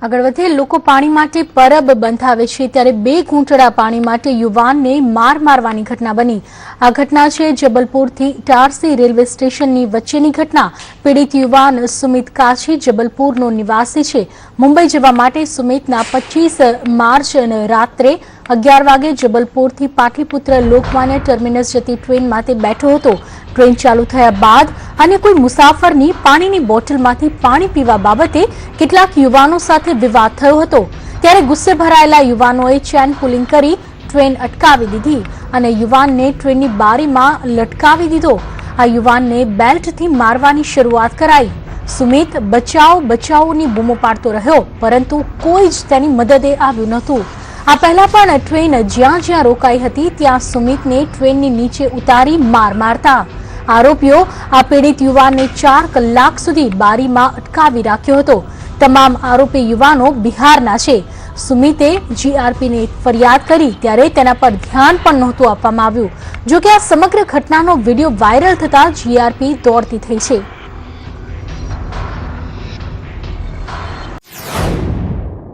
આગળ વધે લોકો પાણી માટે પરબ બંધાવે છે ત્યારે બે ઘૂંટડા પાણી માટે યુવાનને માર મારવાની ઘટના બની। આ ઘટના છે જબલપુરથી ઇટારસી રેલવે સ્ટેશનની વચ્ચેની ઘટના। પીડિત યુવાન સુમિત કાછી જબલપુરનો નિવાસી છે। મુંબઈ જવા માટે સુમિતના 25 માર્ચ રાત્રે 11 વાગે જબલપુરથી પાટલીપુત્ર લોકમાન્ય ટર્મિનસ જતી ટ્રેનમાં તે બેઠો હતો। ટ્રેન ચાલુ થયા બાદ અને કોઈ મુસાફરની પાણીની બોટલમાંથી પાણી પીવા બાબતે કેટલાક યુવાનો સાથે વિવાદ થયો હતો। ત્યારે ગુસ્સે ભરાયેલા યુવાનોએ ચેન પુલિંગ કરી ટ્રેન અટકાવી દીધી અને યુવાનને ટ્રેનની બારીમાં લટકાવી દીધો। આ યુવાનને બેલ્ટથી મારવાની શરૂઆત કરાઈ। સુમિત બચાવ બચાવની બૂમો પાડતો રહ્યો, પરંતુ કોઈ જ તેની મદદે આવ્યું નહોતું। આ પહેલા પણ ટ્રેન જ્યાં જ્યાં રોકાઈ હતી ત્યાં સુમિતને ટ્રેનની નીચે ઉતારી માર મારતા। આરોપીઓ આ પીડિત યુવાનને 4 કલાક સુધી બારીમાં અટકાવી રાખ્યો હતો। તમામ આરોપી યુવાનો બિહારના છે। સુમિતે જીઆરપીને ફરિયાદ કરી ત્યારે તેના પર ધ્યાન પણ નહોતું આપવામાં આવ્યું। જો કે આ સમગ્ર ઘટનાનો વિડીયો વાયરલ થતા જીઆરપી દોડતી થઈ છે।